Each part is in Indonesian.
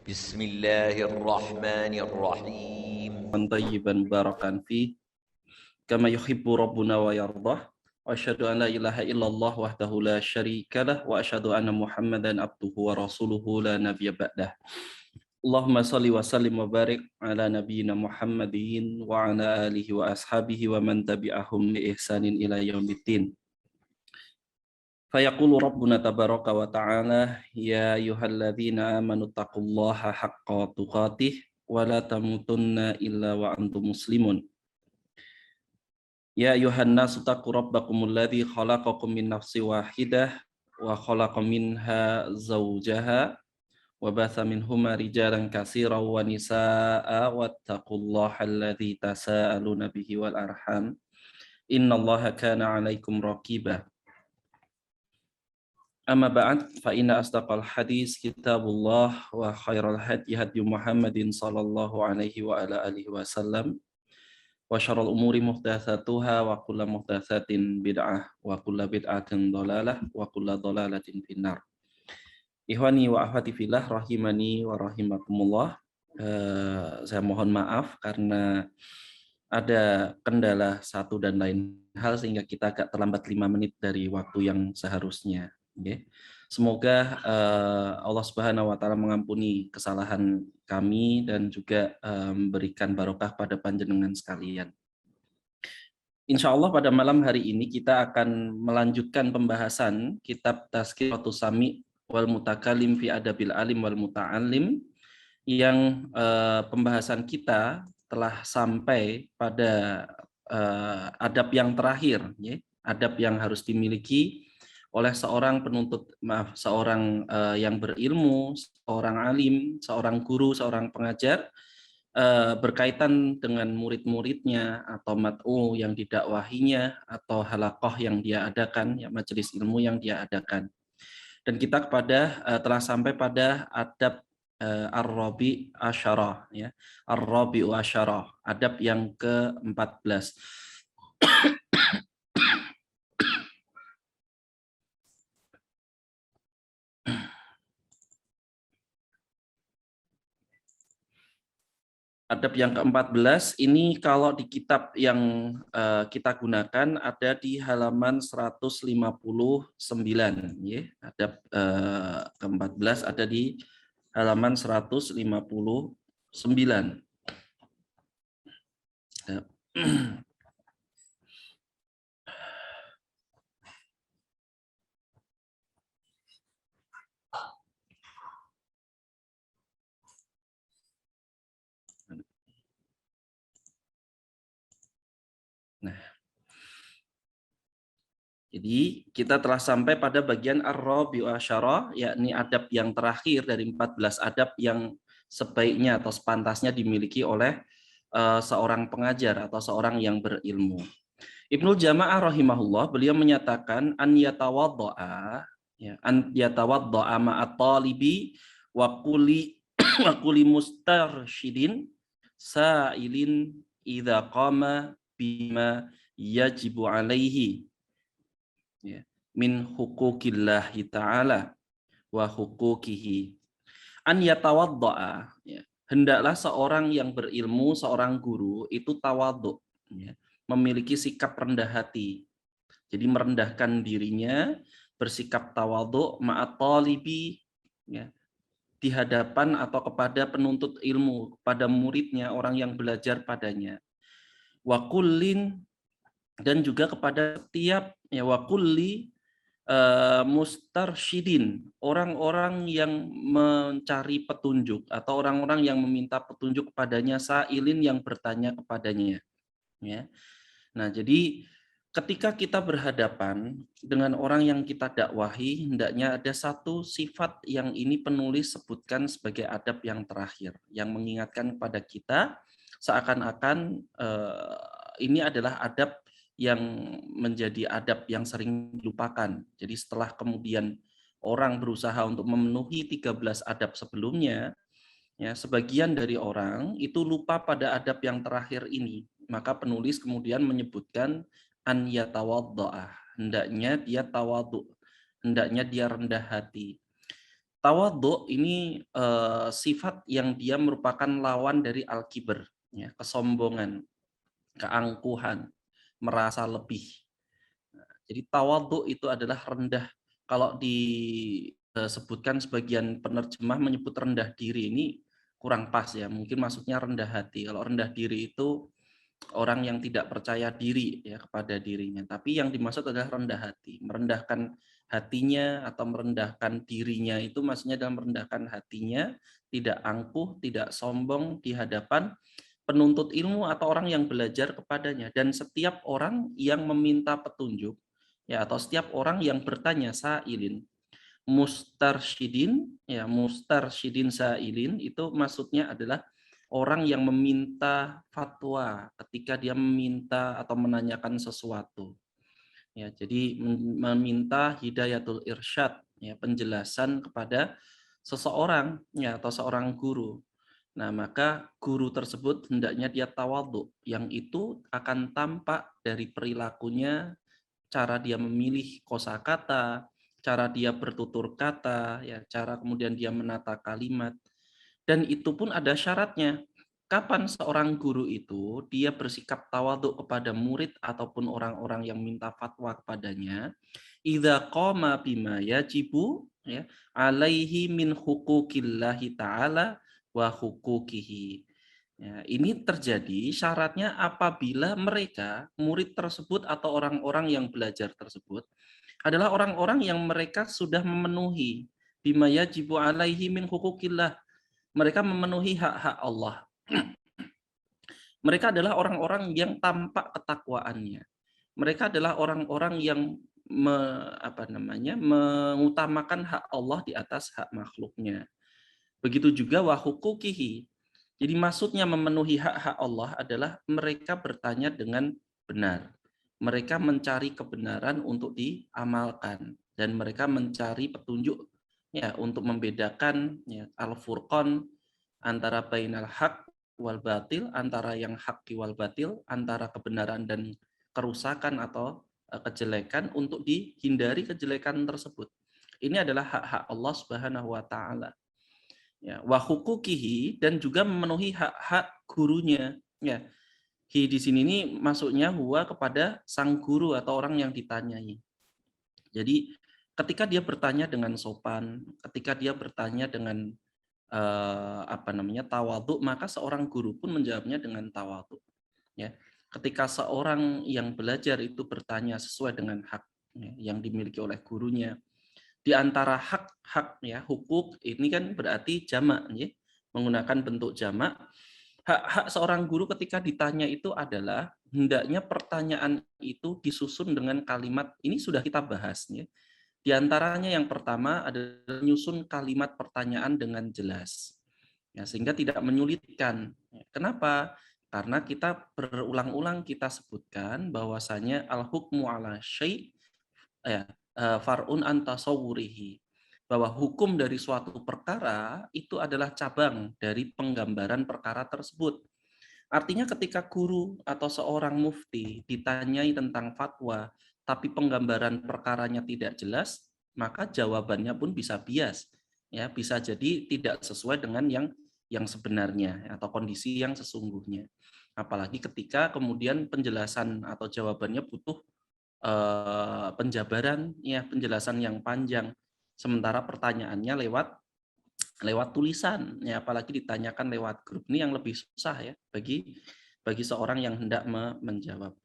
بسم الله الرحمن الرحيم. طيبا مباركا فيه كما يحب ربنا ويرضاه وأشهد أن لا إله إلا الله وحده لا شريك له وأشهد أن محمدا عبده ورسوله لا نبي بعده اللهم صل وسلم وبارك على نبينا محمد وعلى آله وأصحابه ومن تبعهم بإحسان إلى يوم الدين. فيقول ربنا تبارك وتعالى يا أيها الذين آمنوا اتقوا الله حق تقاته ولا تموتن إلا وأنتم مسلمون. يا أيها الناس اتقوا ربكم الذي خلقكم من نفس واحدة وخلق منها زوجها وبث منهما رجالا كثيرا ونساء واتقوا الله الذي تساءلون به والأرحام إن الله كان عليكم رقيبا. أما بعد فإن أصدق الحديث كتاب الله وخير الهدي هدي محمد صلى الله عليه وعلى آله وسلم وشر الأمور محدثاتها وكل محدثة بدعة وكل بدعة ضلالة وكل ضلالة في النار. Ikhwani wa akhwati fillah rahimani wa rahimakumullah. Saya mohon maaf karena ada kendala satu dan lain hal sehingga kita agak terlambat 5 menit dari waktu yang seharusnya. Semoga Allah Subhanahu wa taala mengampuni kesalahan kami dan juga memberikan barokah pada panjenengan sekalian. Insya Allah pada malam hari ini kita akan melanjutkan pembahasan kitab Tazkiratus Sami' wal Mutakalim fi Adabil Alim wal Muta'allim yang pembahasan kita telah sampai pada adab yang terakhir, ya, adab yang harus dimiliki oleh seorang seorang yang berilmu, seorang alim, seorang guru, seorang pengajar berkaitan dengan murid-muridnya atau mat'u yang didakwahinya atau halaqah yang dia adakan, ya, majelis ilmu yang dia adakan. Dan kita telah sampai pada adab ar-rabi asyarah, ya. Ar-rabi'u asyarah, adab yang ke-14. Adab yang ke-14 ini kalau di kitab yang kita gunakan ada di halaman 159, ya. Adab ke-14 ada di halaman 159. Nah, jadi kita telah sampai pada bagian ar-rabi'u asyarah, yakni adab yang terakhir dari 14 adab yang sebaiknya atau sepantasnya dimiliki oleh seorang pengajar atau seorang yang berilmu. Ibnu Jama'ah rahimahullah, beliau menyatakan an yatawadda'a, ya, an yatawadda'a ma'at talibi wa kulli mustarsyidin sa'ilin idza qama bima yajibu alaihi, ya, min huquqillahi ta'ala wa huquqihi. An yatawadda'a, ya, hendaklah seorang yang berilmu, seorang guru itu tawadhu, ya, memiliki sikap rendah hati. Jadi merendahkan dirinya, bersikap tawadhu ma'at talibi, ya, di hadapan atau kepada penuntut ilmu, kepada muridnya, orang yang belajar padanya. Wa kullin, dan juga kepada setiap, ya, wa kulli mustarsyidin, orang-orang yang mencari petunjuk atau orang-orang yang meminta petunjuk kepadanya, sa'ilin yang bertanya kepadanya, ya. Nah, jadi ketika kita berhadapan dengan orang yang kita dakwahi, hendaknya ada satu sifat yang ini penulis sebutkan sebagai adab yang terakhir, yang mengingatkan kepada kita seakan-akan ini adalah adab yang menjadi adab yang sering dilupakan. Jadi setelah kemudian orang berusaha untuk memenuhi 13 adab sebelumnya, ya, sebagian dari orang itu lupa pada adab yang terakhir ini. Maka penulis kemudian menyebutkan an yatawadda'a, hendaknya dia tawadhu, hendaknya dia rendah hati. Tawadhu ini sifat yang dia merupakan lawan dari al-kibr, ya, kesombongan, keangkuhan, merasa lebih. Jadi tawadhu itu adalah rendah. Kalau disebutkan sebagian penerjemah menyebut rendah diri, ini kurang pas ya. Mungkin maksudnya rendah hati. Kalau rendah diri itu orang yang tidak percaya diri ya kepada dirinya. Tapi yang dimaksud adalah rendah hati. Merendahkan hatinya atau merendahkan dirinya itu maksudnya dalam merendahkan hatinya, tidak angkuh, tidak sombong di hadapan penuntut ilmu atau orang yang belajar kepadanya. Dan setiap orang yang meminta petunjuk, ya, atau setiap orang yang bertanya, sa'ilin, mustarsyidin sa'ilin itu maksudnya adalah orang yang meminta fatwa ketika dia meminta atau menanyakan sesuatu, ya. Jadi meminta hidayatul irsyad, ya, penjelasan kepada seseorang, ya, atau seorang guru. Nah, maka guru tersebut hendaknya dia tawadhu, yang itu akan tampak dari perilakunya, cara dia memilih kosakata, cara dia bertutur kata, ya, cara kemudian dia menata kalimat. Dan itu pun ada syaratnya. Kapan seorang guru itu dia bersikap tawadhu kepada murid ataupun orang-orang yang minta fatwa kepadanya, idza qama bima yajibu, ya, alaihi min huquqillahi ta'ala wa huquqihi. Ya, ini terjadi syaratnya apabila mereka, murid tersebut atau orang-orang yang belajar tersebut adalah orang-orang yang mereka sudah memenuhi bima yajibu alaihi min huquqillah. Mereka memenuhi hak-hak Allah. Mereka adalah orang-orang yang tampak ketakwaannya. Mereka adalah orang-orang yang mengutamakan hak Allah di atas hak makhluknya. Begitu juga wa huquqihi. Jadi maksudnya memenuhi hak-hak Allah adalah mereka bertanya dengan benar. Mereka mencari kebenaran untuk diamalkan dan mereka mencari petunjuk, ya, untuk membedakan, ya, al-furqan antara bainal haq wal batil, antara yang hak wal batil, antara kebenaran dan kerusakan atau kejelekan, untuk dihindari kejelekan tersebut. Ini adalah hak-hak Allah Subhanahu wa taala. Ya, wa huquqihi, dan juga memenuhi hak-hak gurunya, ya. Hi di sini ini masuknya huwa kepada sang guru atau orang yang ditanyai. Jadi ketika dia bertanya dengan sopan, ketika dia bertanya dengan tawadhu, maka seorang guru pun menjawabnya dengan tawadhu, ya. Ketika seorang yang belajar itu bertanya sesuai dengan hak, ya, yang dimiliki oleh gurunya, di antara hak-hak, ya, hukuk ini kan berarti jamak, ya, menggunakan bentuk jamak. Hak-hak seorang guru ketika ditanya itu adalah hendaknya pertanyaan itu disusun dengan kalimat, ini sudah kita bahas, ya. Di antaranya yang pertama adalah menyusun kalimat pertanyaan dengan jelas, ya, sehingga tidak menyulitkan. Kenapa? Karena kita berulang-ulang kita sebutkan bahwasanya al-hukmu ala syai', ya, far'un an tasawwurihi, bahwa hukum dari suatu perkara itu adalah cabang dari penggambaran perkara tersebut. Artinya ketika guru atau seorang mufti ditanyai tentang fatwa, tapi penggambaran perkaranya tidak jelas, maka jawabannya pun bisa bias, ya, bisa jadi tidak sesuai dengan yang sebenarnya atau kondisi yang sesungguhnya. Apalagi ketika kemudian penjelasan atau jawabannya butuh penjabaran, ya, penjelasan yang panjang, sementara pertanyaannya lewat tulisan, ya, apalagi ditanyakan lewat grup, ini yang lebih susah, ya, bagi seorang yang hendak menjawab.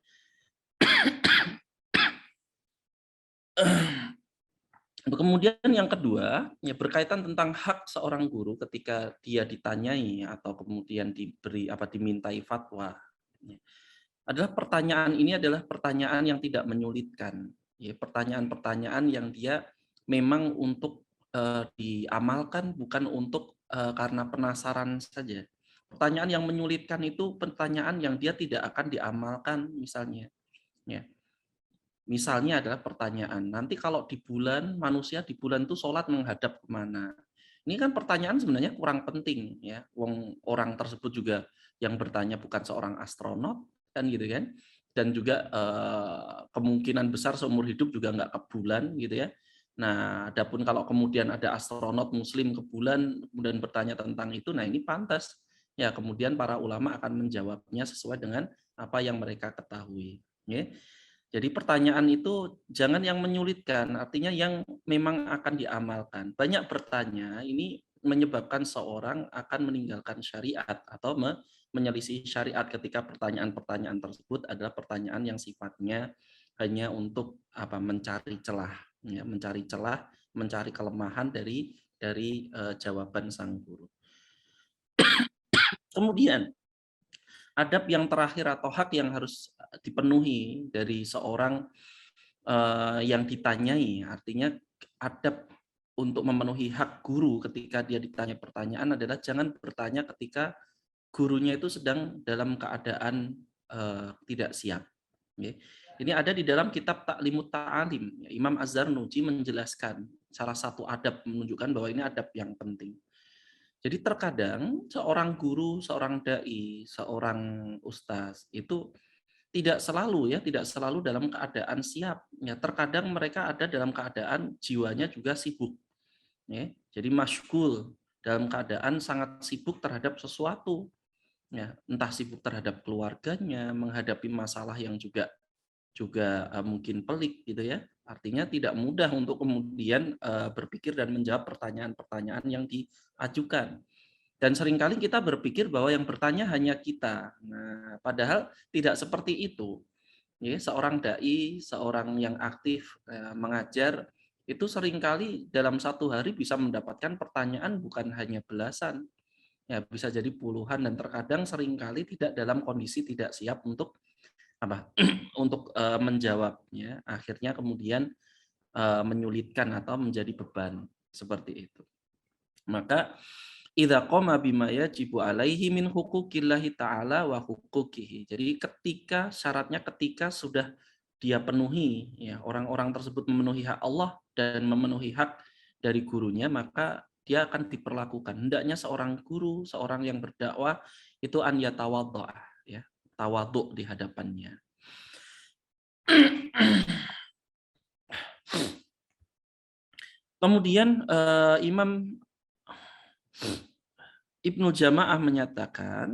Kemudian yang kedua, ya, berkaitan tentang hak seorang guru ketika dia ditanyai atau kemudian dimintai fatwa, ya, adalah pertanyaan ini adalah pertanyaan yang tidak menyulitkan, ya, pertanyaan-pertanyaan yang dia memang untuk diamalkan, bukan untuk karena penasaran saja. Pertanyaan yang menyulitkan itu pertanyaan yang dia tidak akan diamalkan, misalnya, ya. Misalnya adalah pertanyaan, nanti kalau di bulan, manusia di bulan itu sholat menghadap kemana? Ini kan pertanyaan sebenarnya kurang penting, ya. Orang tersebut juga yang bertanya bukan seorang astronot, kan gitu kan. Dan juga kemungkinan besar seumur hidup juga nggak ke bulan gitu, ya. Nah, adapun kalau kemudian ada astronot muslim ke bulan kemudian bertanya tentang itu, nah ini pantas. Ya, kemudian para ulama akan menjawabnya sesuai dengan apa yang mereka ketahui. Ya. Jadi pertanyaan itu jangan yang menyulitkan, artinya yang memang akan diamalkan. Banyak bertanya ini menyebabkan seorang akan meninggalkan syariat atau menyelisih syariat ketika pertanyaan-pertanyaan tersebut adalah pertanyaan yang sifatnya hanya untuk mencari celah, ya, mencari kelemahan dari jawaban sang guru. Kemudian adab yang terakhir atau hak yang harus dipenuhi dari seorang yang ditanyai, artinya adab untuk memenuhi hak guru ketika dia ditanya pertanyaan adalah jangan bertanya ketika gurunya itu sedang dalam keadaan tidak siap. Ini ada di dalam kitab Ta'limut Ta'alim. Imam Az-Zarnuji menjelaskan salah satu adab, menunjukkan bahwa ini adab yang penting. Jadi terkadang seorang guru, seorang dai, seorang ustaz itu tidak selalu dalam keadaan siap. Ya, terkadang mereka ada dalam keadaan jiwanya juga sibuk. Ya, jadi masyghul, dalam keadaan sangat sibuk terhadap sesuatu. Ya, entah sibuk terhadap keluarganya, menghadapi masalah yang juga juga mungkin pelik gitu ya. Artinya tidak mudah untuk kemudian berpikir dan menjawab pertanyaan-pertanyaan yang diajukan. Dan seringkali kita berpikir bahwa yang bertanya hanya kita. Nah, padahal tidak seperti itu. Ya, seorang dai, seorang yang aktif mengajar, itu seringkali dalam satu hari bisa mendapatkan pertanyaan bukan hanya belasan, ya bisa jadi puluhan, dan terkadang seringkali tidak dalam kondisi tidak siap untuk untuk menjawabnya. Akhirnya kemudian menyulitkan atau menjadi beban seperti itu. Maka idza qama bima yajibu alaihi min huquqillahi ta'ala wa huquqihi. Jadi syaratnya ketika sudah dia penuhi, ya orang-orang tersebut memenuhi hak Allah dan memenuhi hak dari gurunya, maka dia akan diperlakukan. Hendaknya seorang guru, seorang yang berdakwah itu an yatawadda, ya, tawadhu di hadapannya. Kemudian Imam Ibnu Jamaah menyatakan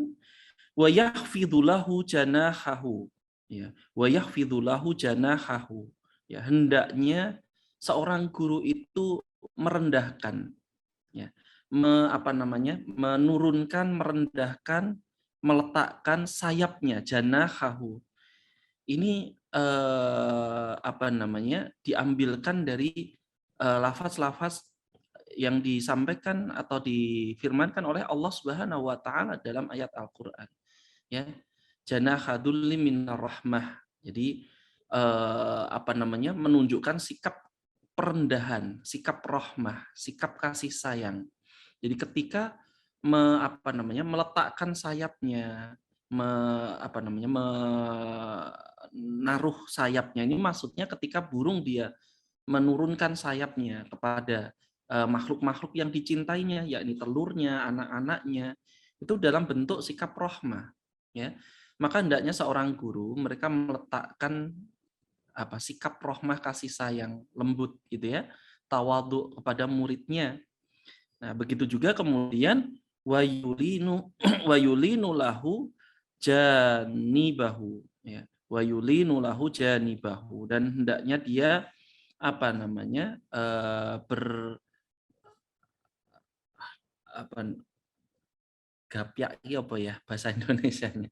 wa yahfidhu lahu janahahu, ya, wa yahfidhu lahu janahahu, ya, hendaknya seorang guru itu merendahkan, ya, menurunkan, merendahkan, meletakkan sayapnya, janahahu. Ini diambilkan dari lafaz-lafaz yang disampaikan atau difirmankan oleh Allah Subhanahu wa taala dalam ayat Al-Qur'an. Ya. Janahadulli minar rahmah. Jadi menunjukkan sikap perendahan, sikap rahmah, sikap kasih sayang. Jadi ketika meletakkan sayapnya, menaruh sayapnya, ini maksudnya ketika burung dia menurunkan sayapnya kepada makhluk-makhluk yang dicintainya, yakni telurnya, anak-anaknya, itu dalam bentuk sikap rahmah, ya. Maka hendaknya seorang guru mereka meletakkan sikap rahmah, kasih sayang, lembut gitu ya, tawadhu kepada muridnya. Nah, begitu juga kemudian wayulinu lahu janibahu, ya. Wayulinu lahu janibahu, dan hendaknya dia gapyak apa ya bahasa Indonesianya,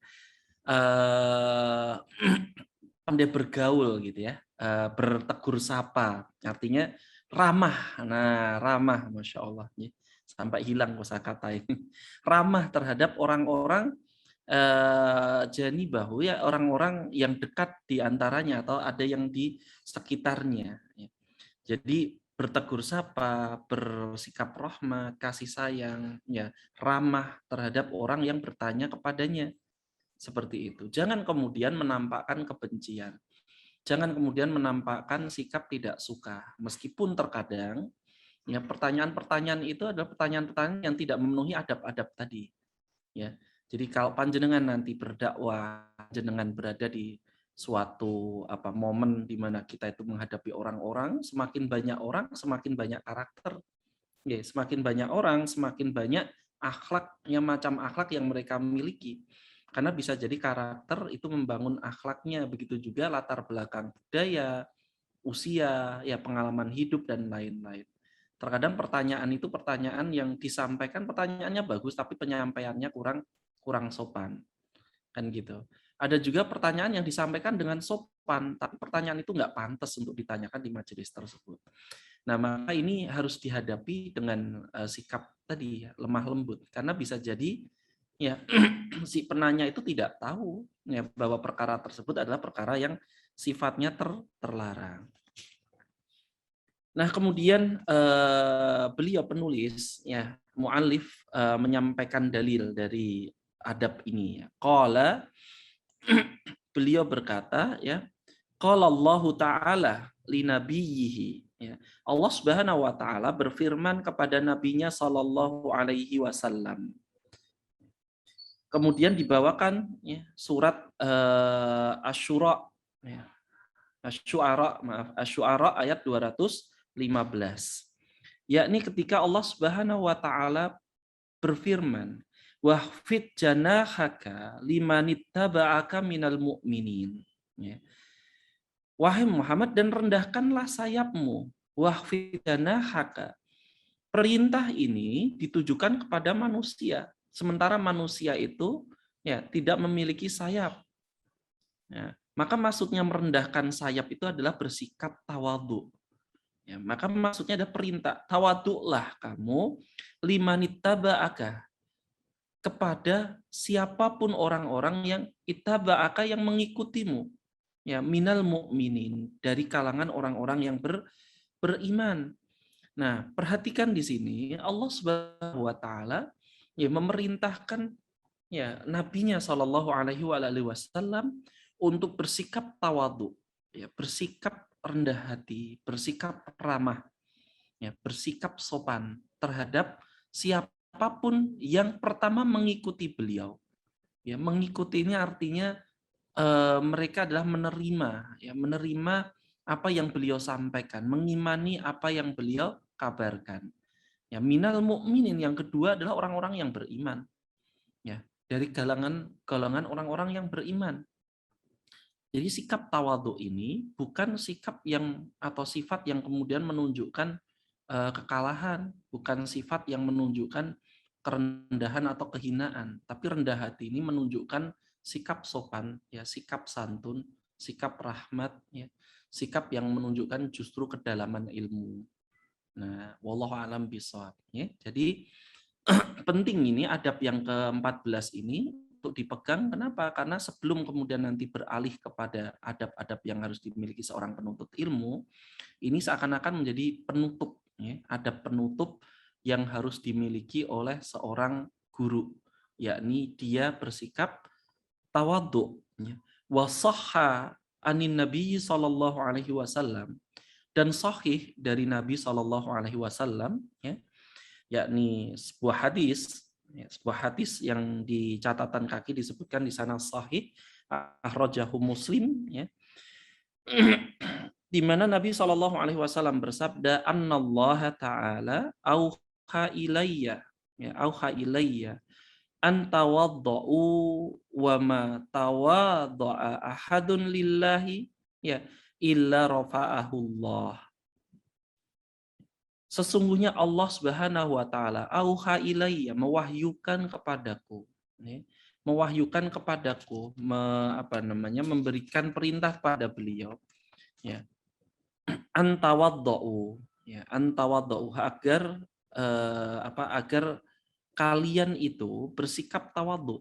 pandai bergaul gitu ya, bertegur sapa, artinya ramah. Nah, ramah, Masya Allah, sampai hilang kosakata ini. Ramah terhadap orang-orang janibahu, ya, orang-orang yang dekat di antaranya atau ada yang di sekitarnya. Jadi bertegur sapa, bersikap rahmat, kasih sayang, ya, ramah terhadap orang yang bertanya kepadanya. Seperti itu. Jangan kemudian menampakkan kebencian. Jangan kemudian menampakkan sikap tidak suka. Meskipun terkadang ya pertanyaan-pertanyaan itu adalah pertanyaan-pertanyaan yang tidak memenuhi adab-adab tadi. Ya. Jadi kalau panjenengan nanti berdakwah, panjenengan berada di suatu momen di mana kita itu menghadapi orang-orang, semakin banyak orang, semakin banyak karakter. Ya, semakin banyak orang, semakin banyak macam akhlak yang mereka miliki. Karena bisa jadi karakter itu membangun akhlaknya, begitu juga latar belakang budaya, usia, ya pengalaman hidup dan lain-lain. Terkadang pertanyaan itu pertanyaan yang disampaikan pertanyaannya bagus tapi penyampaiannya kurang sopan. Kan gitu. Ada juga pertanyaan yang disampaikan dengan sopan tapi pertanyaan itu nggak pantas untuk ditanyakan di majelis tersebut. Nah, maka ini harus dihadapi dengan sikap tadi lemah lembut karena bisa jadi ya si penanya itu tidak tahu ya bahwa perkara tersebut adalah perkara yang sifatnya terlarang. Nah, kemudian beliau penulis ya muallif menyampaikan dalil dari adab ini ya. Qala beliau berkata ya, qala Allah Ta'ala li nabiyhi ya. Allah Subhanahu wa taala berfirman kepada nabinya sallallahu alaihi wasallam. Kemudian dibawakan ya, surat Asy-Syura ya. Asy-Syu'ara ayat 215. Yakni ketika Allah Subhanahu wa taala berfirman, "Wahfid janahaka limanittaba'aka minal mu'minin." Ya. Wahai Muhammad, dan rendahkanlah sayapmu. Wahfid janahaka. Perintah ini ditujukan kepada manusia, sementara manusia itu ya tidak memiliki sayap. Ya, maka maksudnya merendahkan sayap itu adalah bersikap tawadhu. Ya, maka maksudnya ada perintah, tawadhu'lah kamu limanittaba'aka, kepada siapapun orang-orang yang ittaba'aka yang mengikutimu. Ya, minal mu'minin, dari kalangan orang-orang yang beriman. Nah, perhatikan di sini Allah Subhanahu wa taala ya memerintahkan ya nabinya Shallallahu alaihi wasallam untuk bersikap tawadhu, ya, bersikap rendah hati, bersikap ramah, ya, bersikap sopan terhadap siapapun yang pertama mengikuti beliau. Ya, mengikuti ini artinya mereka adalah menerima apa yang beliau sampaikan, mengimani apa yang beliau kabarkan. Ya, minal mukminin yang kedua adalah orang-orang yang beriman. Ya, dari golongan orang-orang yang beriman. Jadi sikap tawadhu ini bukan sikap yang atau sifat yang kemudian menunjukkan kekalahan, bukan sifat yang menunjukkan kerendahan atau kehinaan, tapi rendah hati ini menunjukkan sikap sopan, ya, sikap santun, sikap rahmat, ya, sikap yang menunjukkan justru kedalaman ilmu. Nah, wallahu alam bishawab. Ya. Jadi penting ini adab yang ke-14 ini untuk dipegang. Kenapa? Karena sebelum kemudian nanti beralih kepada adab-adab yang harus dimiliki seorang penuntut ilmu, ini seakan-akan menjadi penutup, ya, adab penutup yang harus dimiliki oleh seorang guru, yakni dia bersikap tawadhu. Ya. Wa shahha anin Nabi sallallahu alaihi wasallam, dan sahih dari Nabi sallallahu alaihi wasallam, ya, yakni sebuah hadis yang di catatan kaki disebutkan di sana sahih, akhrajahu Muslim, ya, di mana Nabi Shallallahu alaihi wasallam bersabda, "Annallaha ta'ala auha ilayya, ya, auha ilayya an tawadda'u wa ma tawadda'a ahadun lillahi, ya, illa rafa'ahullah." Sesungguhnya Allah Subhanahu wa taala auha ilayya, mewahyukan kepadaku, ya, mewahyukan kepadaku, memberikan perintah kepada beliau, ya, antawaddau, ya, antawaddau, agar agar kalian itu bersikap tawadhu.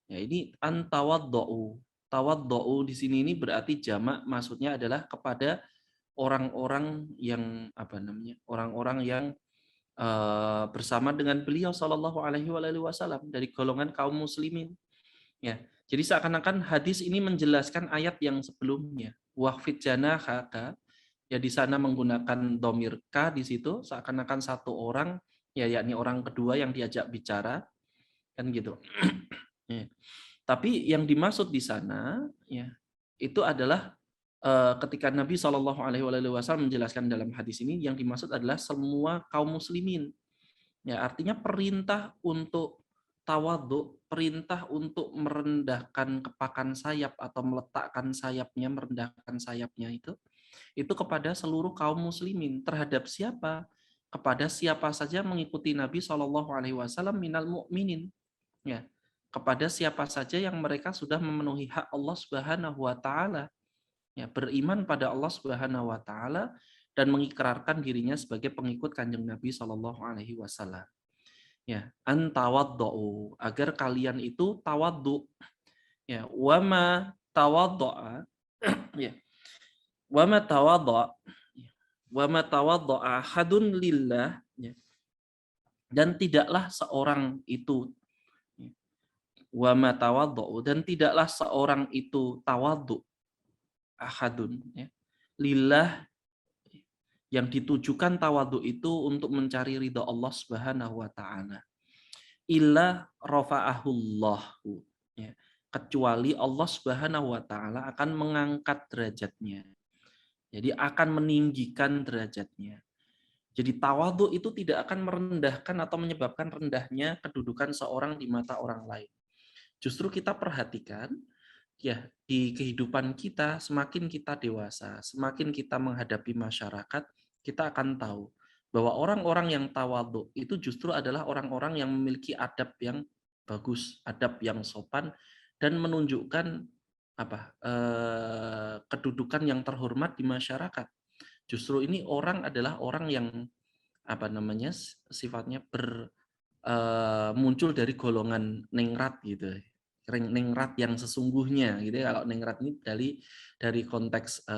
Ya, ini antawaddau. Tawaddau di sini ini berarti jamak, maksudnya adalah kepada orang-orang yang orang-orang yang bersama dengan beliau Shallallahu alaihi wasallam dari golongan kaum muslimin. Ya, jadi seakan-akan hadis ini menjelaskan ayat yang sebelumnya. Wahfid janahaka, ya, di sana menggunakan dhamir ka di situ, seakan-akan satu orang, ya, yakni orang kedua yang diajak bicara, kan gitu. Ya. Tapi yang dimaksud di sana, ya, itu adalah ketika Nabi Shallallahu Alaihi Wasallam menjelaskan dalam hadis ini, yang dimaksud adalah semua kaum muslimin. Ya, artinya perintah untuk tawadhu, perintah untuk merendahkan kepakan sayap atau meletakkan sayapnya, merendahkan sayapnya itu kepada seluruh kaum muslimin. Terhadap siapa? Kepada siapa saja mengikuti Nabi Shallallahu Alaihi Wasallam minal mu'minin. Ya, kepada siapa saja yang mereka sudah memenuhi hak Allah Subhanahu Wa Taala. Ya, beriman pada Allah Subhanahu Wa Taala dan mengikrarkan dirinya sebagai pengikut Kanjeng Nabi Shallallahu Alaihi Wasallam. Ya, antawaddu, agar kalian itu tawaddu. Ya, wama tawaddu'a, ya, wama tawaddu'a, wama tawaddu'a ahadun lillah, ya, dan tidaklah seorang itu, ya, wama tawaddu'u, dan tidaklah seorang itu tawaddu, ahadun, ya, lillah, yang ditujukan tawadhu itu untuk mencari ridha Allah Subhanahu wa taala. Illa rafa'ahullahu, ya, kecuali Allah Subhanahu wa taala akan mengangkat derajatnya. Jadi akan meninggikan derajatnya. Jadi tawadhu itu tidak akan merendahkan atau menyebabkan rendahnya kedudukan seorang di mata orang lain. Justru kita perhatikan, ya, di kehidupan kita, semakin kita dewasa, semakin kita menghadapi masyarakat, kita akan tahu bahwa orang-orang yang tawadhu itu justru adalah orang-orang yang memiliki adab yang bagus, adab yang sopan, dan menunjukkan kedudukan yang terhormat di masyarakat. Justru ini orang adalah orang yang sifatnya muncul dari golongan ningrat gitu, ningrat yang sesungguhnya gitu ya. Kalau ningrat ini dari konteks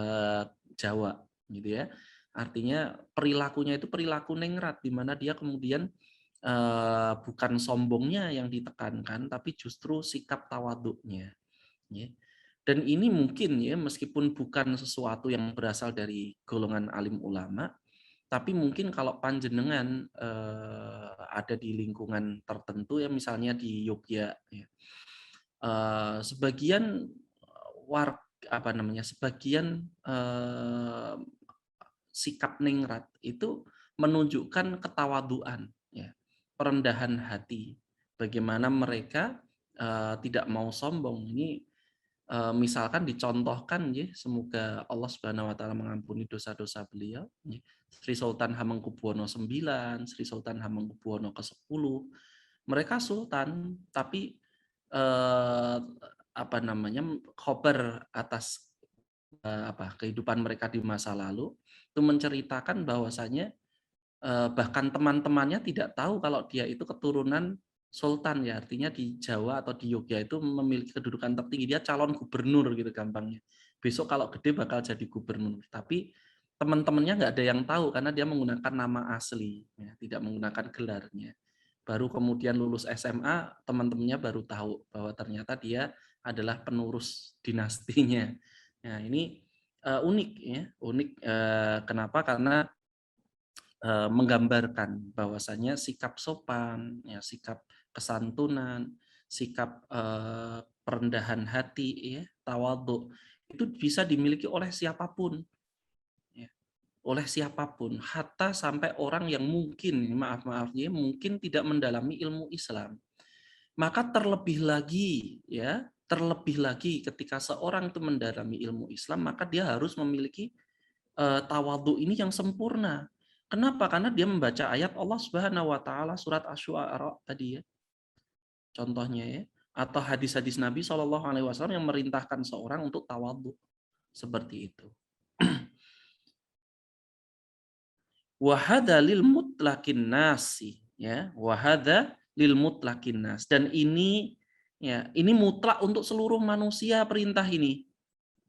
Jawa gitu ya, artinya perilakunya itu perilaku ningrat, di mana dia kemudian bukan sombongnya yang ditekankan, tapi justru sikap tawaduknya, ya. Dan ini mungkin ya, meskipun bukan sesuatu yang berasal dari golongan alim ulama, tapi mungkin kalau panjenengan ada di lingkungan tertentu ya, misalnya di Yogyakarta, ya, sebagian sebagian sikap ningrat itu menunjukkan ketawaduan, ya, perendahan hati. Bagaimana mereka tidak mau sombong. Ini misalkan dicontohkan, ya, semoga Allah Subhanahu wa taala mengampuni dosa-dosa beliau, ya. Sri Sultan Hamengkubuwono IX, Sri Sultan Hamengkubuwono ke-10, mereka sultan, tapi khobar atas kehidupan mereka di masa lalu itu menceritakan bahwasanya bahkan teman-temannya tidak tahu kalau dia itu keturunan sultan, ya, artinya di Jawa atau di Yogyakarta itu memiliki kedudukan tertinggi, dia calon gubernur gitu gampangnya. Besok kalau gede bakal jadi gubernur, tapi teman-temannya nggak ada yang tahu karena dia menggunakan nama asli, ya, tidak menggunakan gelarnya. Baru kemudian lulus SMA, teman-temannya baru tahu bahwa ternyata dia adalah penerus dinastinya. Nah, ini unik, ya, unik. Kenapa? Karena menggambarkan bahwasanya sikap sopan, ya, sikap kesantunan, sikap perendahan hati, ya, tawadhu, itu bisa dimiliki oleh siapapun, ya, oleh siapapun, hatta sampai orang yang mungkin, maaf-maafnya, mungkin tidak mendalami ilmu Islam. Maka terlebih lagi ketika seorang itu mendalami ilmu Islam, maka dia harus memiliki tawadhu ini yang sempurna. Kenapa? Karena dia membaca ayat Allah Subhanahu wa taala surat Asy-Syu'ara tadi, ya. Contohnya, ya, atau hadis-hadis Nabi Shallallahu alaihi wasallam yang merintahkan seorang untuk tawadhu seperti itu. Wahada lil mutlaqin nasi, ya, wahada lil mutlaqin nas, dan ini, ya, ini mutlak untuk seluruh manusia perintah ini.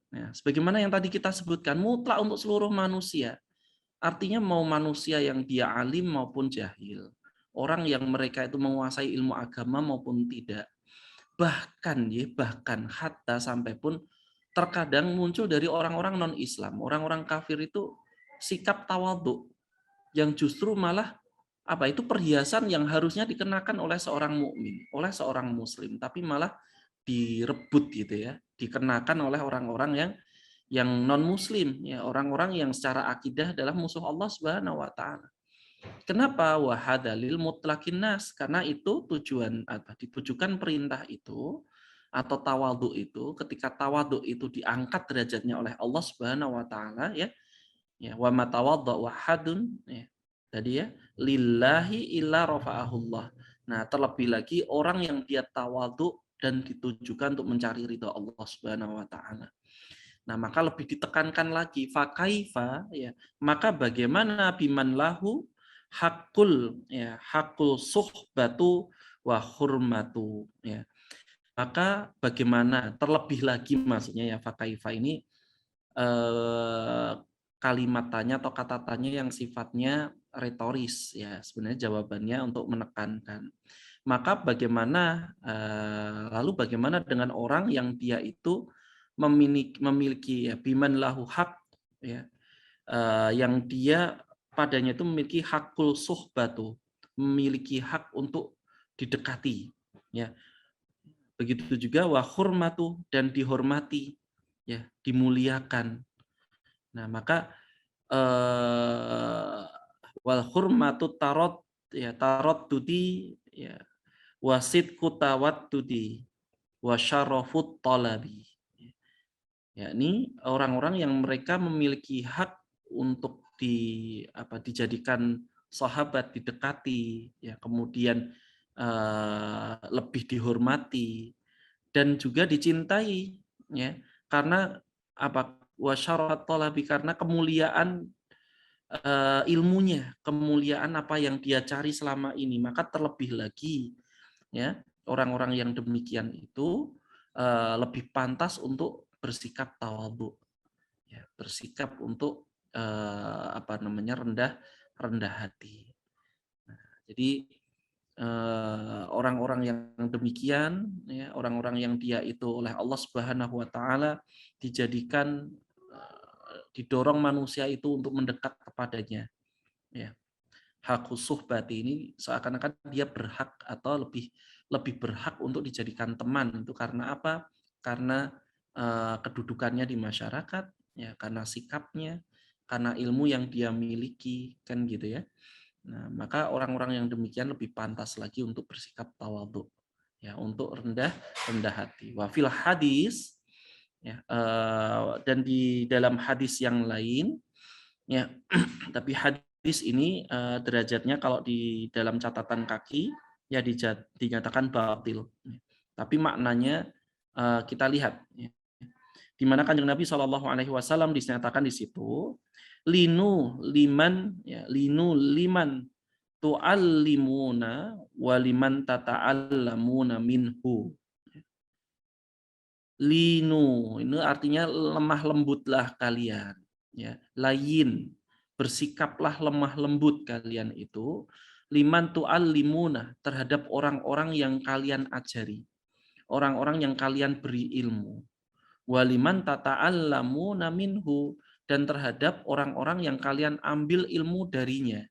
Nah, sebagaimana yang tadi kita sebutkan, mutlak untuk seluruh manusia. Artinya mau manusia yang dia alim maupun jahil, orang yang mereka itu menguasai ilmu agama maupun tidak. Bahkan hatta sampai pun terkadang muncul dari orang-orang non-Islam, orang-orang kafir itu sikap tawadhu yang justru malah itu perhiasan yang harusnya dikenakan oleh seorang mukmin, oleh seorang muslim, tapi malah direbut gitu ya, dikenakan oleh orang-orang yang non muslim ya, orang-orang yang secara akidah adalah musuh Allah Subhanahu wa taala. Kenapa wahadalil mutlaqin nas? Karena itu tujuan apa? Ditujukan perintah itu atau tawadhu itu, ketika tawadhu itu diangkat derajatnya oleh Allah Subhanahu wa taala ya. Ya, wa matawadda wahadun ya. Tadi ya, lillahi illa rafa'ahullah. Nah, terlebih lagi orang yang dia tawadhu dan ditujukan untuk mencari ridha Allah Subhanahu wa taala. Nah, maka lebih ditekankan lagi fakaifa ya. Maka bagaimana biman lahu hakul suhbatu wa hurmatu ya. Maka bagaimana terlebih lagi maksudnya ya fakaifa ini kalimat tanya atau kata tanya yang sifatnya retoris ya, sebenarnya jawabannya untuk menekankan. Maka bagaimana lalu bagaimana dengan orang yang dia itu memiliki ya biman lahu hak ya, yang dia padanya itu memiliki hakul suhbatu, memiliki hak untuk didekati ya. Begitu juga wa hurmatu, dan dihormati ya, dimuliakan. Nah, maka wal hurmatu tarot tudi ya, wasid kutawat tudi wasyarofut talabi. Yakni orang-orang yang mereka memiliki hak untuk dijadikan sahabat, didekati, ya, kemudian lebih dihormati dan juga dicintai, ya, karena apa wasyarat talabi, karena kemuliaan ilmunya, kemuliaan apa yang dia cari selama ini. Maka terlebih lagi ya, orang-orang yang demikian itu lebih pantas untuk bersikap tawadhu ya, bersikap untuk rendah hati. Nah, jadi orang-orang yang demikian ya, orang-orang yang dia itu oleh Allah Subhanahu wa taala dijadikan didorong manusia itu untuk mendekat kepadanya ya. Hakus suhbati ini seakan-akan dia berhak atau lebih berhak untuk dijadikan teman. Itu karena apa? Karena kedudukannya di masyarakat ya, karena sikapnya, karena ilmu yang dia miliki, kan gitu ya. Nah, maka orang-orang yang demikian lebih pantas lagi untuk bersikap tawadhu ya, untuk rendah hati. Wa fil hadis ya, dan di dalam hadis yang lain ya, tapi hadis ini derajatnya kalau di dalam catatan kaki ya dinyatakan batil. Tapi maknanya kita lihat ya. Di mana Kanjeng Nabi Shallallahu alaihi wasallam dinyatakan di situ linu liman tu'allimuna wa liman tata'allamuna minhu. Linu ini artinya lemah lembutlah kalian ya, layin, bersikaplah lemah lembut kalian itu, liman tu'allimuna, terhadap orang-orang yang kalian ajari, orang-orang yang kalian beri ilmu, waliman tata'allamuna minhu, dan terhadap orang-orang yang kalian ambil ilmu darinya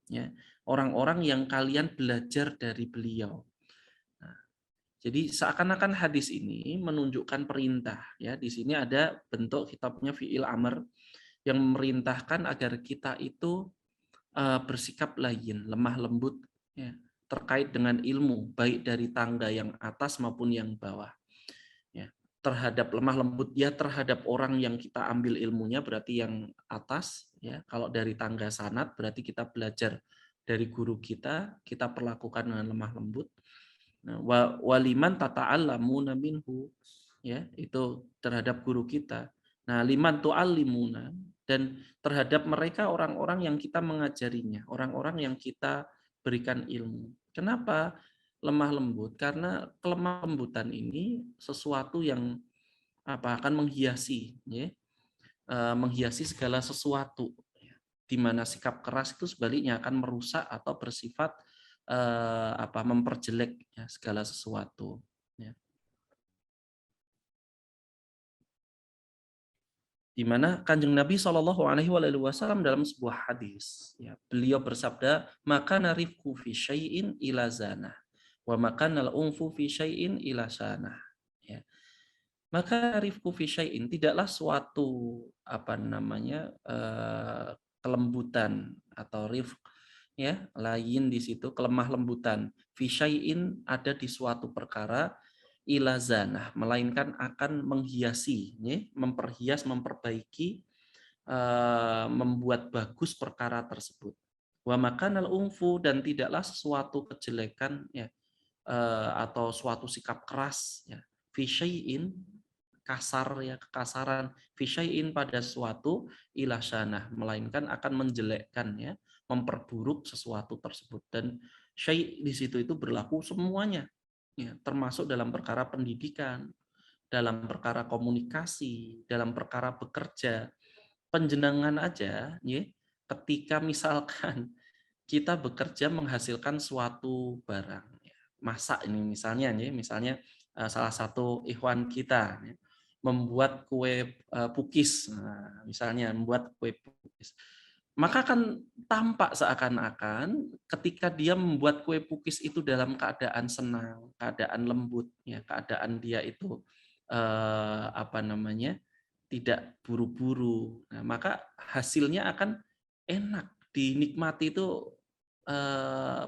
ya, orang-orang yang kalian belajar dari beliau. Nah, jadi seakan-akan hadis ini menunjukkan perintah ya, di sini ada bentuk kitabnya fi'il amr yang memerintahkan agar kita itu bersikap layin, lemah lembut ya, terkait dengan ilmu, baik dari tangga yang atas maupun yang bawah. Ya, terhadap lemah lembut ya, terhadap orang yang kita ambil ilmunya berarti yang atas ya. Kalau dari tangga sanad berarti kita belajar dari guru kita perlakukan dengan lemah lembut. Nah, waliman tata'allamuna minhu ya, itu terhadap guru kita. Nah, liman tu'allimuna, dan terhadap mereka orang-orang yang kita mengajarinya, orang-orang yang kita berikan ilmu. Kenapa lemah lembut? Karena kelemah lembutan ini sesuatu yang akan menghiasi ya, menghiasi segala sesuatu, di mana sikap keras itu sebaliknya akan merusak atau bersifat memperjelek ya, segala sesuatu ya. Di mana Kanjeng Nabi Shallallahu alaihi wasallam dalam sebuah hadis ya, beliau bersabda, maka narifku fi syai'in ila zanah wa makanal unfu fi syai'in ila sanah. Maka rifqu fi syai'in, tidaklah suatu apa namanya kelembutan atau rifq ya, lain di situ kelemah lembutan. Fi syai'in ada di suatu perkara ila zanah, melainkan akan menghiasi ya, memperhias, memperbaiki, membuat bagus perkara tersebut. Wa makanal unfu, dan tidaklah sesuatu kejelekan ya, atau suatu sikap keras ya, fi syai'in, kasar ya, kekasaran, fi syai'in pada sesuatu, ila sanah, melainkan akan menjelekkan ya, memperburuk sesuatu tersebut. Dan syai' di situ itu berlaku semuanya ya, termasuk dalam perkara pendidikan, dalam perkara komunikasi, dalam perkara bekerja, penjenengan aja ya, ketika misalkan kita bekerja menghasilkan suatu barang ya. Masak ini misalnya ya, misalnya salah satu ikhwan kita ya, membuat kue pukis, nah, misalnya membuat kue pukis. Maka kan tampak seakan-akan ketika dia membuat kue pukis itu dalam keadaan senang, keadaan lembut ya, keadaan dia itu apa namanya? Tidak buru-buru. Nah, maka hasilnya akan enak, dinikmati itu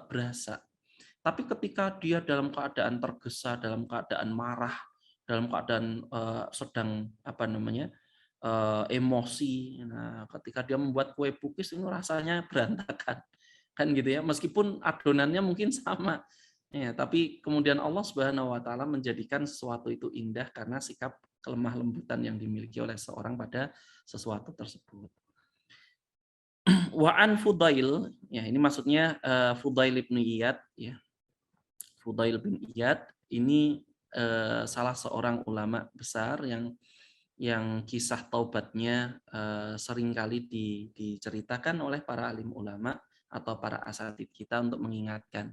berasa. Tapi ketika dia dalam keadaan tergesa, dalam keadaan marah, dalam keadaan sedang apa namanya emosi, nah, ketika dia membuat kue pukis itu rasanya berantakan, kan gitu ya. Meskipun adonannya mungkin sama, ya, tapi kemudian Allah Subhanahu Wa Taala menjadikan sesuatu itu indah karena sikap kelemah lembutan yang dimiliki oleh seorang pada sesuatu tersebut. Wa an Fudail, ya ini maksudnya Fudail bin Iyad ya. Fudail bin Iyad ini salah seorang ulama besar yang kisah taubatnya seringkali diceritakan oleh para alim ulama atau para asatid kita untuk mengingatkan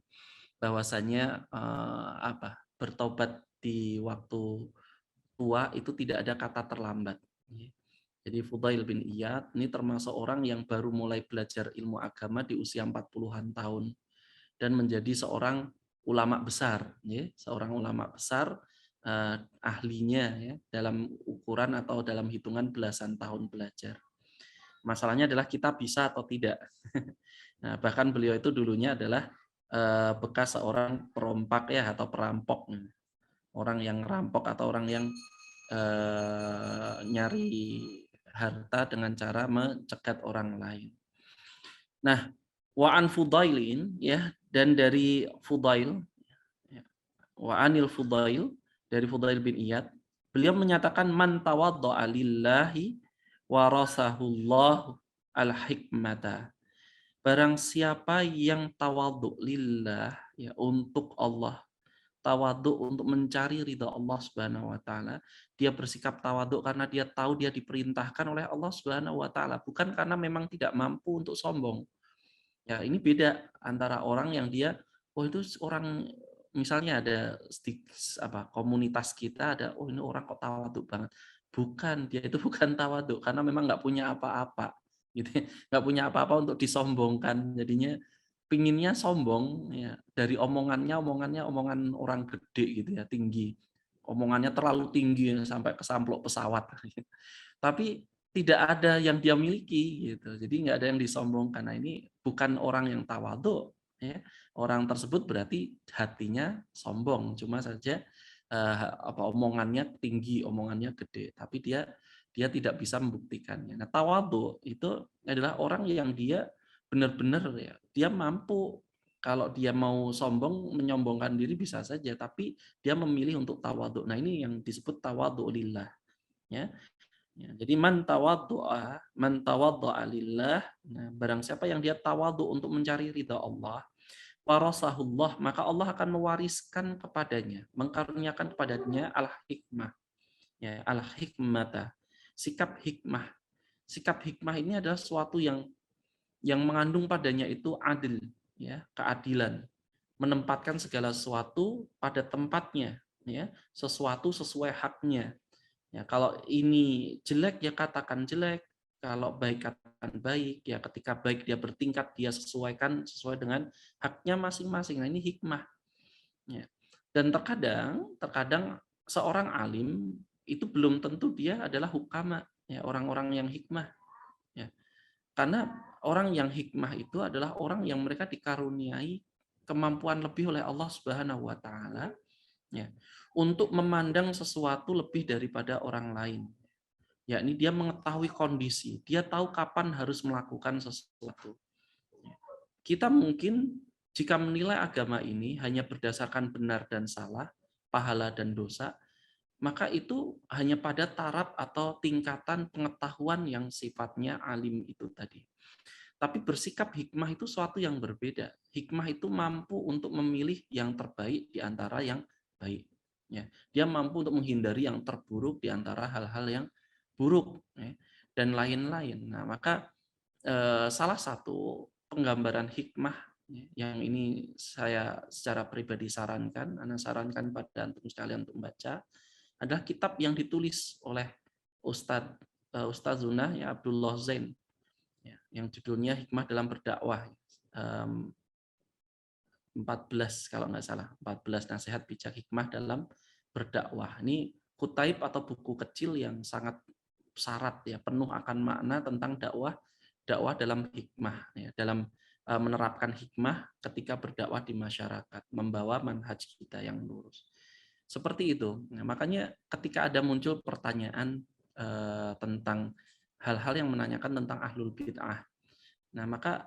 bahwasanya bertobat di waktu tua itu tidak ada kata terlambat. Jadi Fudail bin Iyad ini termasuk orang yang baru mulai belajar ilmu agama di usia 40-an tahun dan menjadi seorang ulama besar, ya, seorang ulama besar, ahlinya ya, dalam ukuran atau dalam hitungan belasan tahun belajar. Masalahnya adalah kita bisa atau tidak. Nah, bahkan beliau itu dulunya adalah bekas seorang perompak ya atau perampok, orang yang rampok atau orang yang nyari harta dengan cara mencegat orang lain. Nah, wa an Fudailin ya, dan dari Fudail ya, wa anil Fudail, dari Fudail bin Iyad, beliau menyatakan man tawaddo'a lillahi warasahullah al-hikmata. Barang siapa yang tawadhu lillah ya, untuk Allah, tawadhu untuk mencari ridha Allah Subhanahu wa taala, dia bersikap tawadhu karena dia tahu dia diperintahkan oleh Allah Subhanahu wa taala, bukan karena memang tidak mampu untuk sombong. Ya, ini beda antara orang yang dia, oh itu orang, misalnya ada komunitas kita ada, oh ini orang kok tawadhu banget. Bukan, dia itu bukan tawadhu karena memang nggak punya apa-apa, gitu ya. Nggak punya apa-apa untuk disombongkan. Jadinya pinginnya sombong ya, dari omongannya omongan orang gede gitu ya, tinggi. Omongannya terlalu tinggi sampai kesamplok pesawat. Tapi tidak ada yang dia miliki gitu. Jadi nggak ada yang disombongkan. Nah, ini bukan orang yang tawadhu ya. Orang tersebut berarti hatinya sombong, cuma saja omongannya tinggi, omongannya gede, tapi dia tidak bisa membuktikannya. Nah, tawadhu itu adalah orang yang dia benar-benar ya, dia mampu, kalau dia mau sombong, menyombongkan diri bisa saja, tapi dia memilih untuk tawadhu. Nah, ini yang disebut tawadhu lillah ya. Ya, jadi man tawaddu'a lillah, nah, barang siapa yang dia tawadhu untuk mencari ridha Allah, warasahullah, maka Allah akan mewariskan kepadanya, mengkaruniakan kepadanya al-hikmah. Ya, al-hikmata, sikap hikmah. Sikap hikmah ini adalah sesuatu yang mengandung padanya itu adil, ya, keadilan, menempatkan segala sesuatu pada tempatnya, ya, sesuatu sesuai haknya. Ya, kalau ini jelek ya katakan jelek, kalau baik katakan baik. Ya, ketika baik dia bertingkat, dia sesuaikan sesuai dengan haknya masing-masing. Nah, ini hikmah. Ya. Dan terkadang seorang alim itu belum tentu dia adalah hukama, ya, orang-orang yang hikmah, ya. Karena orang yang hikmah itu adalah orang yang mereka dikaruniai kemampuan lebih oleh Allah Subhanahu wa taala, ya, untuk memandang sesuatu lebih daripada orang lain. Yakni dia mengetahui kondisi, dia tahu kapan harus melakukan sesuatu. Kita mungkin jika menilai agama ini hanya berdasarkan benar dan salah, pahala dan dosa, maka itu hanya pada taraf atau tingkatan pengetahuan yang sifatnya alim itu tadi. Tapi bersikap hikmah itu suatu yang berbeda. Hikmah itu mampu untuk memilih yang terbaik di antara yang baik. Ya, dia mampu untuk menghindari yang terburuk di antara hal-hal yang buruk, ya, dan lain-lain. Nah, maka salah satu penggambaran hikmah, ya, yang ini saya secara pribadi sarankan, Anda sarankan pada antum sekalian untuk membaca, adalah kitab yang ditulis oleh Ustazuna, ya, Abdullah Zain, ya, yang judulnya Hikmah dalam Berdakwah, 14 kalau nggak salah, 14 nasihat bijak hikmah dalam berdakwah. Ini kutaib atau buku kecil yang sangat syarat, ya, penuh akan makna tentang dakwah dalam hikmah, ya, dalam menerapkan hikmah ketika berdakwah di masyarakat, membawa manhaj kita yang lurus. Seperti itu. Nah, makanya ketika ada muncul pertanyaan tentang hal-hal yang menanyakan tentang ahlul bid'ah, nah maka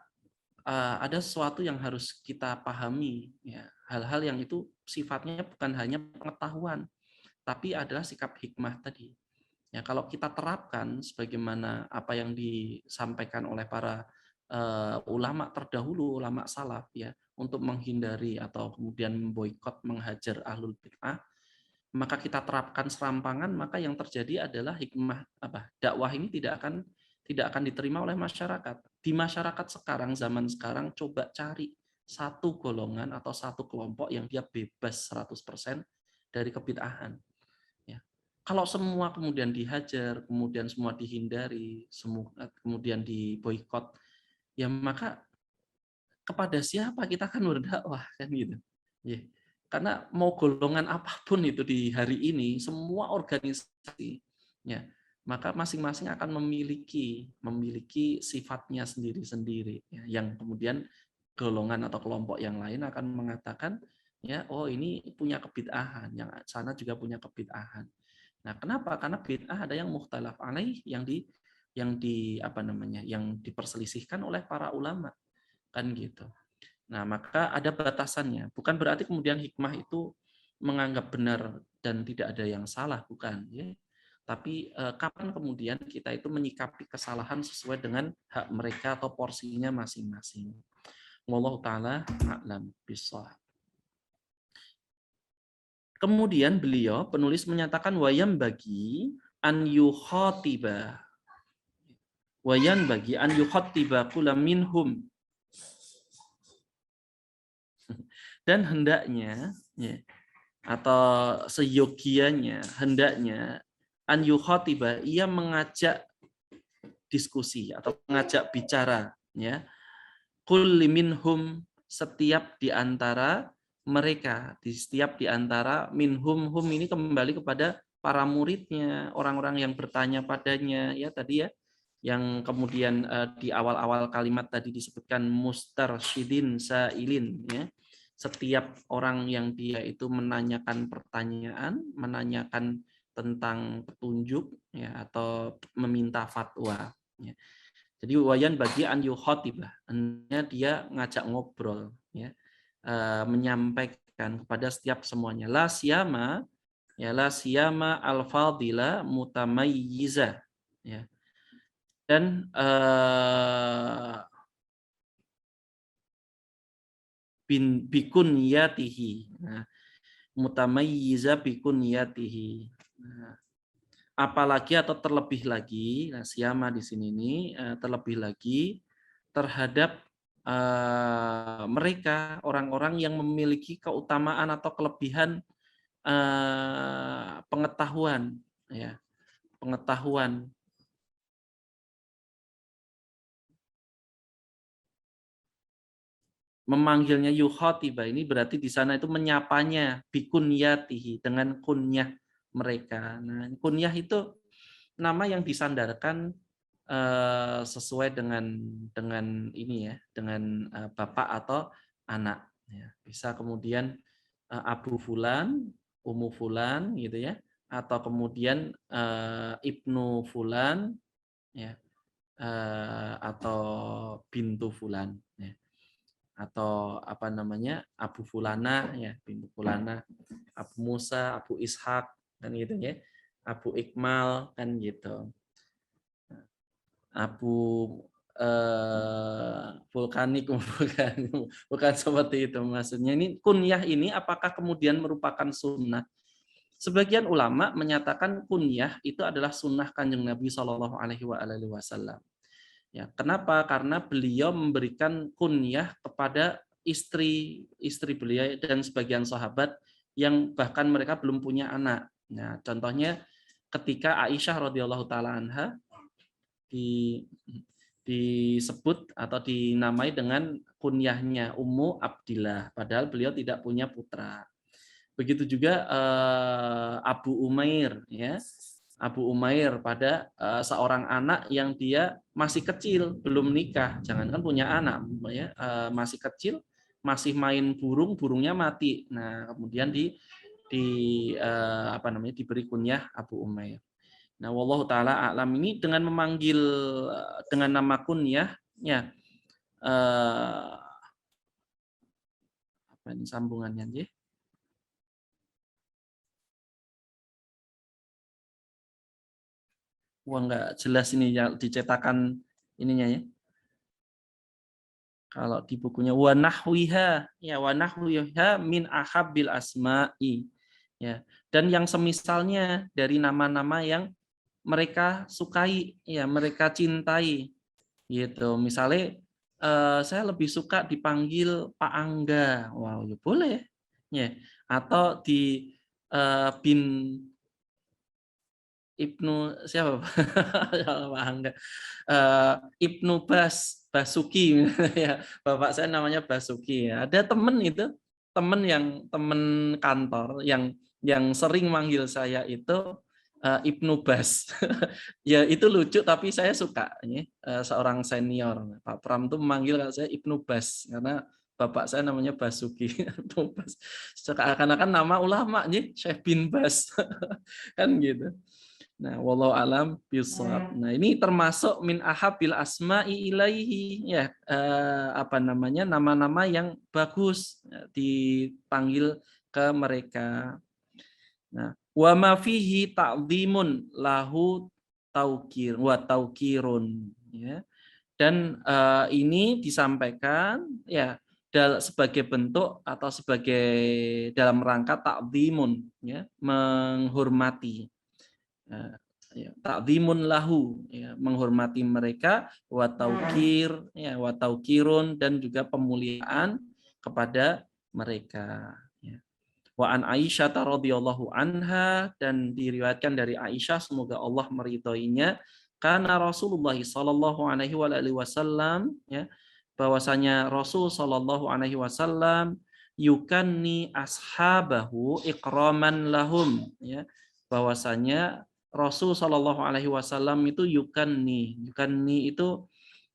ada sesuatu yang harus kita pahami, ya, hal-hal yang itu sifatnya bukan hanya pengetahuan, tapi adalah sikap hikmah tadi. Ya, kalau kita terapkan sebagaimana apa yang disampaikan oleh para ulama terdahulu, ulama salaf, ya, untuk menghindari atau kemudian memboikot, menghajar ahlul bid'ah, maka kita terapkan serampangan, maka yang terjadi adalah hikmah dakwah ini tidak akan diterima oleh masyarakat. Di masyarakat sekarang, zaman sekarang, coba cari satu golongan atau satu kelompok yang dia bebas 100% dari kebid'ahan. Ya. Kalau semua kemudian dihajar, kemudian semua dihindari, kemudian diboikot, ya maka kepada siapa kita akan berdakwah, kan gitu. Ya. Karena mau golongan apapun itu di hari ini, semua organisasi, ya, maka masing-masing akan memiliki sifatnya sendiri-sendiri, ya, yang kemudian golongan atau kelompok yang lain akan mengatakan, ya, oh ini punya kebid'ahan, yang sana juga punya kebid'ahan. Nah, kenapa? Karena bid'ah ada yang mukhtalaf alaih, yang diperselisihkan oleh para ulama, kan gitu. Nah, maka ada batasannya. Bukan berarti kemudian hikmah itu menganggap benar dan tidak ada yang salah, bukan, ya. Tapi kapan kemudian kita itu menyikapi kesalahan sesuai dengan hak mereka atau porsinya masing-masing. Wallahu taala a'lam bishawab. Kemudian beliau penulis menyatakan wayam bagi an yukhatiba. Wayan bagi an yukhatiba kula minhum. Dan hendaknya, ya, atau seyogianya, hendaknya an yukhatiba, ia mengajak diskusi atau mengajak bicara, ya, kulli minhum, setiap di antara mereka, setiap di antara minhum, hum ini kembali kepada para muridnya, orang-orang yang bertanya padanya, ya tadi, ya, yang kemudian di awal-awal kalimat tadi disebutkan mustarsyidin sailin, ya, setiap orang yang dia itu menanyakan pertanyaan, menanyakan tentang petunjuk, ya, atau meminta fatwa, ya. Jadi wayan bagi an yukhotibah, dia ngajak ngobrol, ya, menyampaikan kepada setiap semuanya. La siyama, ya, la siyama al-fadila mutamayyiza, ya. Dan bikunyatihi. Nah, mutamayyiza bikunyatihi. Nah, apalagi atau terlebih lagi, nah, siyama di sini ini terlebih lagi terhadap mereka orang-orang yang memiliki keutamaan atau kelebihan pengetahuan, ya, pengetahuan. Memanggilnya yukhatiba ini berarti di sana itu menyapanya bikunyatihi, dengan kunyah mereka. Nah, kunyah itu nama yang disandarkan sesuai dengan ini ya, dengan bapak atau anak. Ya. Bisa kemudian Abu Fulan, Umu Fulan, gitu ya, atau kemudian Ibnu Fulan, ya, atau Bintu Fulan, ya. Atau apa namanya Abu Fulana, ya, Bintu Fulana, Abu Musa, Abu Ishak, kan gitu ya, Abu Ikmal, kan gitu. Abu vulkanik bukan seperti itu maksudnya. Ini kunyah ini apakah kemudian merupakan sunnah? Sebagian ulama menyatakan kunyah itu adalah sunnah Kanjeng Nabi Shallallahu Alaihi Wasallam. Ya, kenapa? Karena beliau memberikan kunyah kepada istri beliau dan sebagian sahabat yang bahkan mereka belum punya anak. Nah, contohnya ketika Aisyah radhiyallahu taala anha disebut atau dinamai dengan kunyahnya Ummu Abdillah, padahal beliau tidak punya putra. Begitu juga Abu Umair, ya, Abu Umair pada seorang anak yang dia masih kecil, belum nikah, jangankan punya anak, ya, masih kecil, masih main burung, burungnya mati. Nah, kemudian apa namanya diberi kunyah Abu Umair. Nah, wallahu taala a'lam, ini dengan memanggil dengan nama kunyahnya apa ini sambungannya, nggih? Wah, enggak jelas ini ya dicetakan ininya ya. Kalau di bukunya wa nahwiha, ya wa nahwiha min ahabbil asma'i. Ya. Dan yang semisalnya dari nama-nama yang mereka sukai, ya, mereka cintai. Gitu. Misalnya saya lebih suka dipanggil Pak Angga. Wow, ya boleh. Ya. Atau di bin Ibnu siapa? Pak Angga. Ibnu Basuki ya. Bapak saya namanya Basuki ya. Ada temen itu, temen kantor yang sering manggil saya itu Ibnu Bas. Ya itu lucu tapi saya suka ya. Seorang senior Pak Pram tuh memanggil saya Ibnu Bas karena bapak saya namanya Basuki. Seakan-akan nama ulama nih, Syekh bin Bas. Kan gitu. Nah, wallahu alam bishawab. Nah, ini termasuk min ahabil asma'i ilaihi, ya, apa namanya, nama-nama yang bagus ya, dipanggil ke mereka. Nah, wa ma fihi ta'dhimun lahu taukirun, ya. Dan ini disampaikan ya sebagai bentuk atau sebagai dalam rangka ta'dhimun, ya, menghormati. Ya, ta'dhimun lahu, ya, menghormati mereka, wa taukir, ya, wa taukirun, dan juga pemuliaan kepada mereka, ya. Wa an Aisyah radhiyallahu anha, dan diriwayatkan dari Aisyah semoga Allah meridhoinya, karena Rasulullah sallallahu alaihi wasallam, ya, bahwasanya Rasul sallallahu alaihi wasallam yukanni ashabahu ikraman lahum, ya, bahwasanya Rasul Shallallahu Alaihi Wasallam itu yukanni itu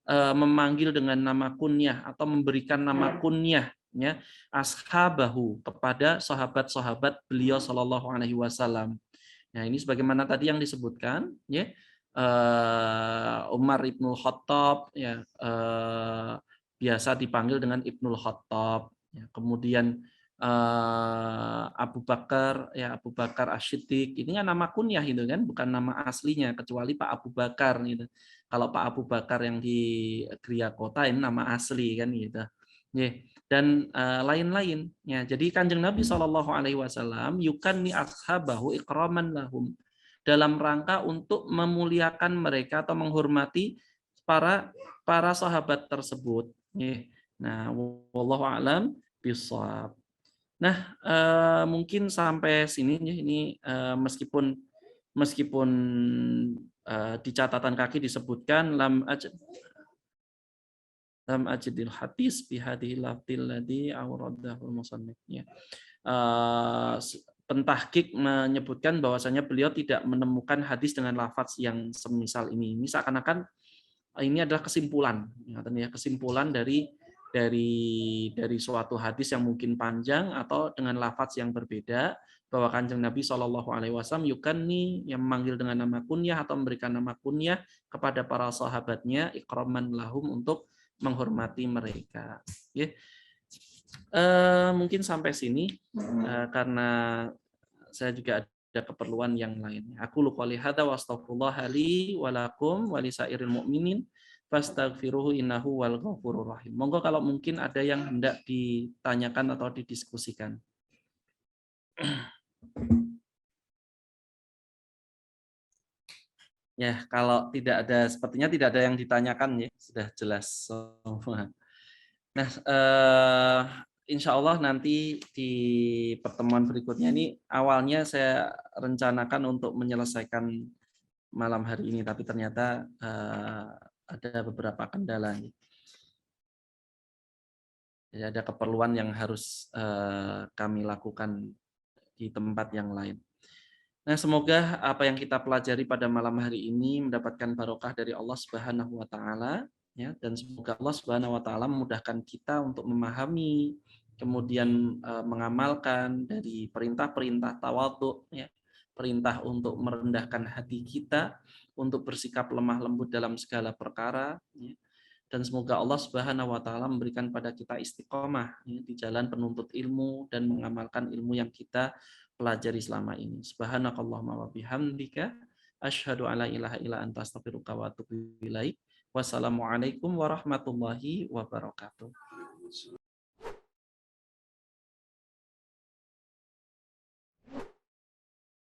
memanggil dengan nama kunyah atau memberikan nama kunyah, ya, ashabahu kepada sahabat-sahabat beliau Shallallahu Alaihi Wasallam. Nah, ini sebagaimana tadi yang disebutkan, ya, Umar ibnul Khattab, ya, biasa dipanggil dengan Ibnul Khattab, ya. Kemudian Abu Bakar, ya, Abu Bakar Asy-Siddiq, ini kan nama kunyah itu kan, bukan nama aslinya, kecuali Pak Abu Bakar gitu. Kalau Pak Abu Bakar yang di Gria Kota ini nama asli kan gitu. Yeah. Dan lain-lain, ya. Jadi Kanjeng Nabi Shallallahu Alaihi Wasallam yukanni ashabahu ikraman lahum, dalam rangka untuk memuliakan mereka atau menghormati para sahabat tersebut. Yeah. Nah, wallahu a'lam bishawab. Nah, mungkin sampai sini ya, ini meskipun di catatan kaki disebutkan lam ajidil hadis bi hadhil lafdil ladzi awradahu musannif, ya. pentahqiq menyebutkan bahwasanya beliau tidak menemukan hadis dengan lafaz yang semisal ini. Ini seakan-akan ini adalah kesimpulan, kesimpulan dari suatu hadis yang mungkin panjang atau dengan lafaz yang berbeda, bahwa Kanjeng Nabi Shallallahu Alaihi Wasallam yukanni, yang memanggil dengan nama kunyah atau memberikan nama kunyah kepada para sahabatnya, ikraman lahum, untuk menghormati mereka. Mungkin sampai sini, karena saya juga ada keperluan yang lain. Aku qouli hadza wa astaghfirullah li wa lakum wa lisairil mu'minin fastaghfiruhu innahu wal ghafurur rahim. Monggo kalau mungkin ada yang hendak ditanyakan atau didiskusikan. Ya, kalau tidak ada, sepertinya tidak ada yang ditanyakan ya, sudah jelas semua. Nah, insya Allah nanti di pertemuan berikutnya ini, awalnya saya rencanakan untuk menyelesaikan malam hari ini, tapi ternyata ada beberapa kendala. Jadi ada keperluan yang harus kami lakukan di tempat yang lain. Nah, semoga apa yang kita pelajari pada malam hari ini mendapatkan barokah dari Allah Subhanahu wa taala, ya, dan semoga Allah Subhanahu wa taala memudahkan kita untuk memahami, kemudian mengamalkan dari perintah-perintah tawadhu, ya, perintah untuk merendahkan hati kita, untuk bersikap lemah lembut dalam segala perkara, ya. Dan semoga Allah Subhanahu wa taala memberikan pada kita istiqomah, ya, di jalan penuntut ilmu dan mengamalkan ilmu yang kita pelajari selama ini. Subhanakallahumma wa bihamdika asyhadu alla ilaha illa anta astaghfiruka wa atubu ilaik. Wassalamualaikum warahmatullahi wabarakatuh.